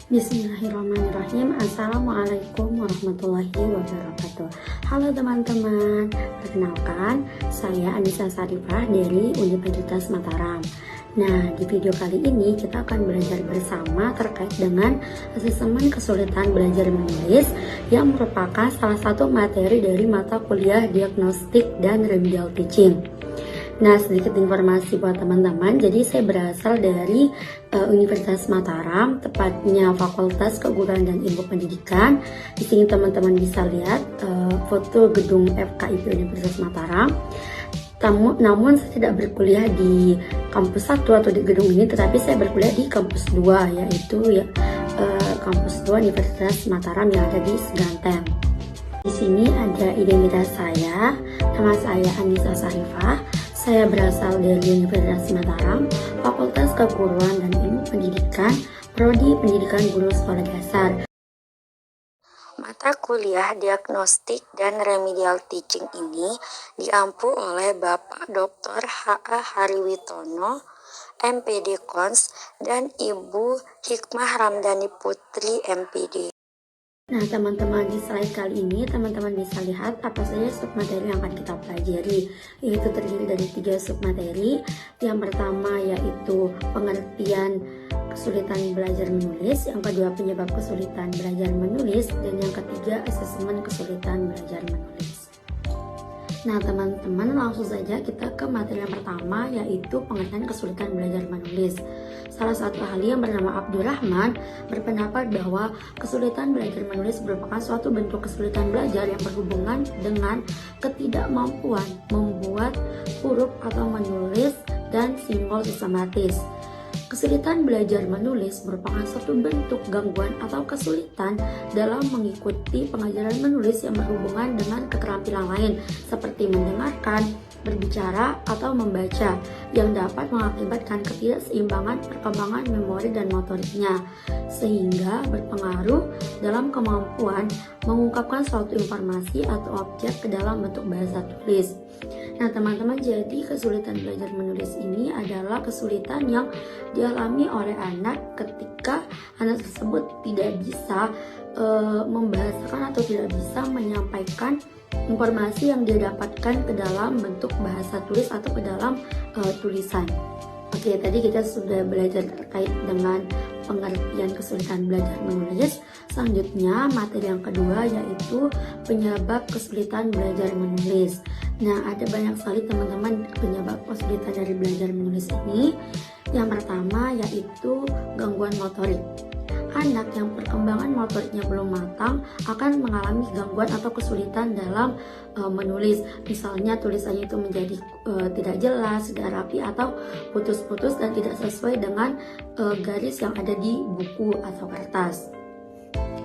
Bismillahirrahmanirrahim. Assalamualaikum warahmatullahi wabarakatuh. Halo teman-teman, perkenalkan saya Anissa Sarifah dari Universitas Mataram. Nah, di video kali ini kita akan belajar bersama terkait dengan asesmen kesulitan belajar menulis yang merupakan salah satu materi dari mata kuliah diagnostik dan remedial teaching. Nah, sedikit informasi buat teman-teman. Jadi saya berasal dari Universitas Mataram, tepatnya Fakultas Keguruan dan Ilmu Pendidikan. Di sini teman-teman bisa lihat foto gedung FKIP Universitas Mataram. Namun saya tidak berkuliah di kampus 1 atau di gedung ini, tetapi saya berkuliah di kampus 2, yaitu kampus 2 Universitas Mataram yang ada di Seganteng. Di sini ada identitas saya. Nama saya Anissa Sarifah. Saya berasal dari Universitas Mataram, Fakultas Keguruan dan Ilmu Pendidikan, Prodi Pendidikan Guru Sekolah Dasar. Mata kuliah diagnostik dan remedial teaching ini diampu oleh Bapak Dr. H.A. Hariwitono, MPD Kons, dan Ibu Hikmah Ramdhani Putri, MPD. Nah teman-teman, di slide kali ini teman-teman bisa lihat apa saja submateri yang akan kita pelajari, yaitu terdiri dari 3 submateri. Yang pertama yaitu pengertian kesulitan belajar menulis, yang kedua penyebab kesulitan belajar menulis, dan yang ketiga asesmen kesulitan belajar menulis. Nah teman-teman, langsung saja kita ke materi yang pertama, yaitu pengertian kesulitan belajar menulis. Salah satu ahli yang bernama Abdurrahman berpendapat bahwa kesulitan belajar menulis merupakan suatu bentuk kesulitan belajar yang berhubungan dengan ketidakmampuan membuat huruf atau menulis dan simbol sistematis. Kesulitan belajar menulis merupakan suatu bentuk gangguan atau kesulitan dalam mengikuti pengajaran menulis yang berhubungan dengan keterampilan lain seperti mendengarkan, berbicara, atau membaca yang dapat mengakibatkan ketidakseimbangan perkembangan memori dan motoriknya, sehingga berpengaruh dalam kemampuan mengungkapkan suatu informasi atau objek ke dalam bentuk bahasa tulis. Nah teman-teman, jadi kesulitan belajar menulis ini adalah kesulitan yang dialami oleh anak ketika anak tersebut tidak bisa membahasakan atau tidak bisa menyampaikan informasi yang dia dapatkan ke dalam bentuk bahasa tulis atau ke dalam tulisan. Oke, tadi kita sudah belajar terkait dengan pengertian kesulitan belajar menulis. Selanjutnya materi yang kedua yaitu penyebab kesulitan belajar menulis. Nah, ada banyak sekali teman-teman penyebab kesulitan dari belajar menulis ini. Yang pertama yaitu gangguan motorik. Anak yang perkembangan motoriknya belum matang akan mengalami gangguan atau kesulitan dalam menulis. Misalnya tulisannya itu menjadi tidak jelas, tidak rapi, atau putus-putus dan tidak sesuai dengan garis yang ada di buku atau kertas.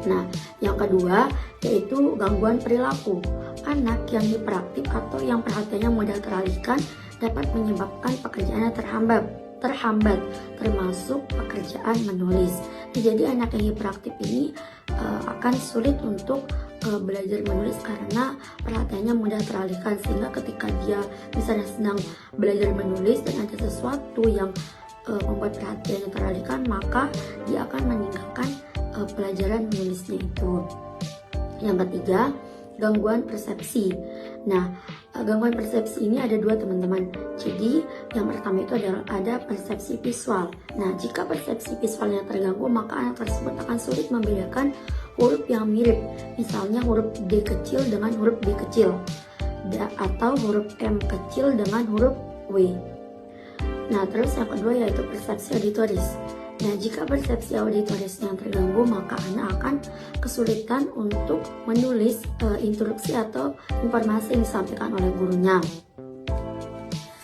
Nah, yang kedua yaitu gangguan perilaku. Anak yang hiperaktif atau yang perhatiannya mudah teralihkan dapat menyebabkan pekerjaannya terhambat, termasuk pekerjaan menulis. Jadi anak yang hiperaktif ini akan sulit untuk belajar menulis karena perhatiannya mudah teralihkan, sehingga ketika dia misalnya sedang belajar menulis dan ada sesuatu yang membuat perhatiannya teralihkan, maka dia akan meninggalkan pelajaran menulisnya itu. Yang ketiga, gangguan persepsi. Nah, gangguan persepsi ini ada 2 teman-teman. Jadi yang pertama itu adalah ada persepsi visual. Nah, jika persepsi visualnya terganggu, maka anak tersebut akan sulit membedakan huruf yang mirip. Misalnya huruf D kecil dengan huruf D kecil, atau huruf M kecil dengan huruf W. Nah, terus yang kedua yaitu persepsi auditoris. Nah, jika persepsi auditoris yang terganggu, maka anak akan kesulitan untuk menulis instruksi atau informasi yang disampaikan oleh gurunya.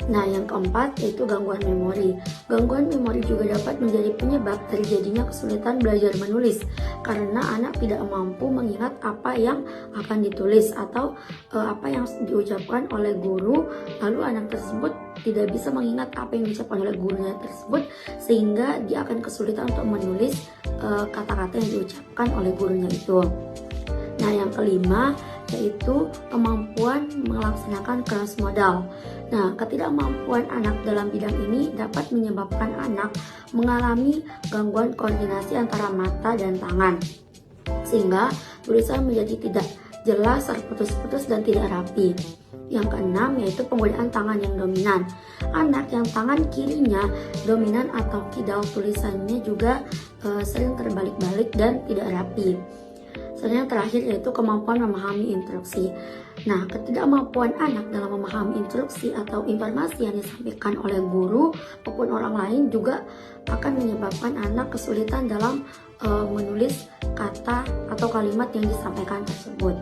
Nah, yang keempat yaitu gangguan memori. Gangguan memori juga dapat menjadi penyebab terjadinya kesulitan belajar menulis karena anak tidak mampu mengingat apa yang akan ditulis atau apa yang diucapkan oleh guru, lalu anak tersebut tidak bisa mengingat apa yang diucapkan oleh gurunya tersebut, sehingga dia akan kesulitan untuk menulis kata-kata yang diucapkan oleh gurunya itu. Nah, yang kelima yaitu kemampuan melaksanakan kelas modal. Nah, ketidakmampuan anak dalam bidang ini dapat menyebabkan anak mengalami gangguan koordinasi antara mata dan tangan, sehingga tulisan menjadi tidak jelas, terputus-putus, dan tidak rapi. Yang keenam yaitu penggunaan tangan yang dominan. Anak yang tangan kirinya dominan atau kidal, tulisannya juga sering terbalik-balik dan tidak rapi. Selanjutnya yang terakhir yaitu kemampuan memahami instruksi. Nah, ketidakmampuan anak dalam memahami instruksi atau informasi yang disampaikan oleh guru maupun orang lain juga akan menyebabkan anak kesulitan dalam menulis kata atau kalimat yang disampaikan tersebut.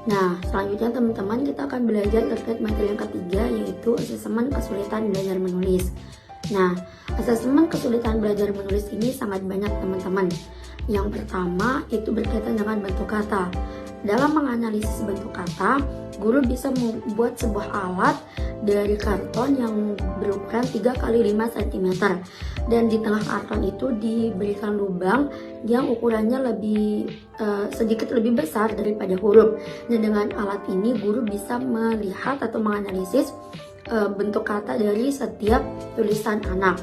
Nah, selanjutnya teman-teman kita akan belajar terkait materi yang ketiga, yaitu asesmen kesulitan belajar menulis. Nah, asesmen kesulitan belajar menulis ini sangat banyak teman-teman. Yang pertama itu berkaitan dengan bentuk kata. Dalam menganalisis bentuk kata, guru bisa membuat sebuah alat dari karton yang berukuran 3x5 cm, dan di tengah karton itu diberikan lubang yang ukurannya sedikit lebih besar daripada huruf. Dan dengan alat ini guru bisa melihat atau menganalisis bentuk kata dari setiap tulisan anak.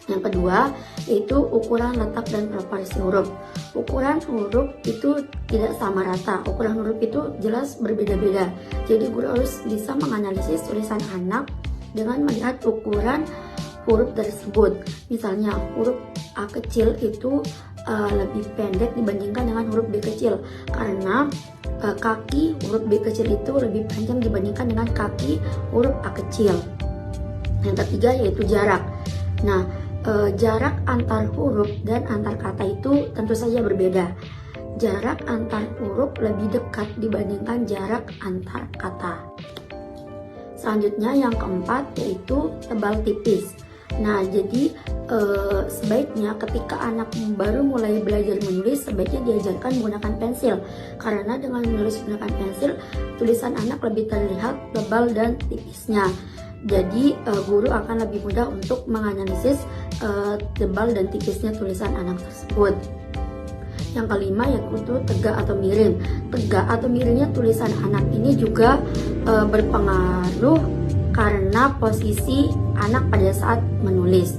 Yang kedua yaitu ukuran, letak, dan proporsi huruf. Ukuran huruf itu tidak sama rata. Ukuran huruf itu jelas berbeda-beda. Jadi guru harus bisa menganalisis tulisan anak dengan melihat ukuran huruf tersebut. Misalnya huruf A kecil itu lebih pendek dibandingkan dengan huruf B kecil, karena kaki huruf B kecil itu lebih panjang dibandingkan dengan kaki huruf A kecil. Yang ketiga yaitu jarak. Nah, jarak antar huruf dan antar kata itu tentu saja berbeda. Jarak antar huruf lebih dekat dibandingkan jarak antar kata. Selanjutnya yang keempat yaitu tebal tipis. Nah, jadi sebaiknya ketika anak baru mulai belajar menulis, sebaiknya diajarkan menggunakan pensil, karena dengan menulis menggunakan pensil, tulisan anak lebih terlihat tebal dan tipisnya. Jadi guru akan lebih mudah untuk menganalisis tebal dan tipisnya tulisan anak tersebut. Yang kelima yaitu tegak atau miring. Tegak atau miringnya tulisan anak ini juga berpengaruh karena posisi anak pada saat menulis.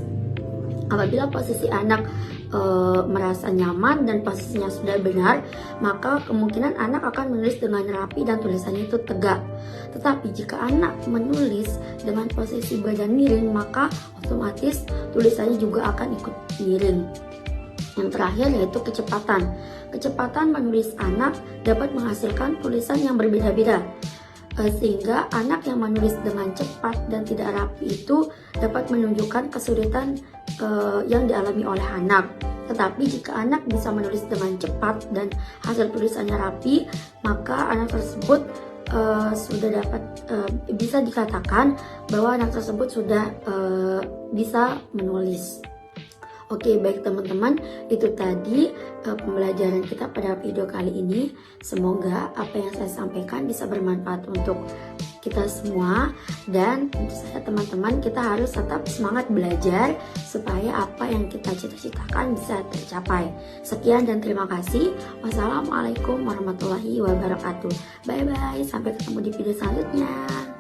Apabila posisi anak merasa nyaman dan posisinya sudah benar, maka kemungkinan anak akan menulis dengan rapi dan tulisannya itu tegak. Tetapi jika anak menulis dengan posisi badan miring, maka otomatis tulisannya juga akan ikut miring. Yang terakhir yaitu kecepatan. Kecepatan menulis anak dapat menghasilkan tulisan yang berbeda-beda, sehingga anak yang menulis dengan cepat dan tidak rapi itu dapat menunjukkan kesulitan yang dialami oleh anak. Tetapi jika anak bisa menulis dengan cepat dan hasil tulisannya rapi, maka anak tersebut sudah dapat bisa dikatakan bahwa anak tersebut sudah bisa menulis. Oke, baik teman-teman, itu tadi pembelajaran kita pada video kali ini. Semoga apa yang saya sampaikan bisa bermanfaat untuk kita semua, dan tentu saja teman-teman kita harus tetap semangat belajar supaya apa yang kita cita-citakan bisa tercapai. Sekian dan terima kasih. Wassalamualaikum warahmatullahi wabarakatuh. Bye bye, sampai ketemu di video selanjutnya.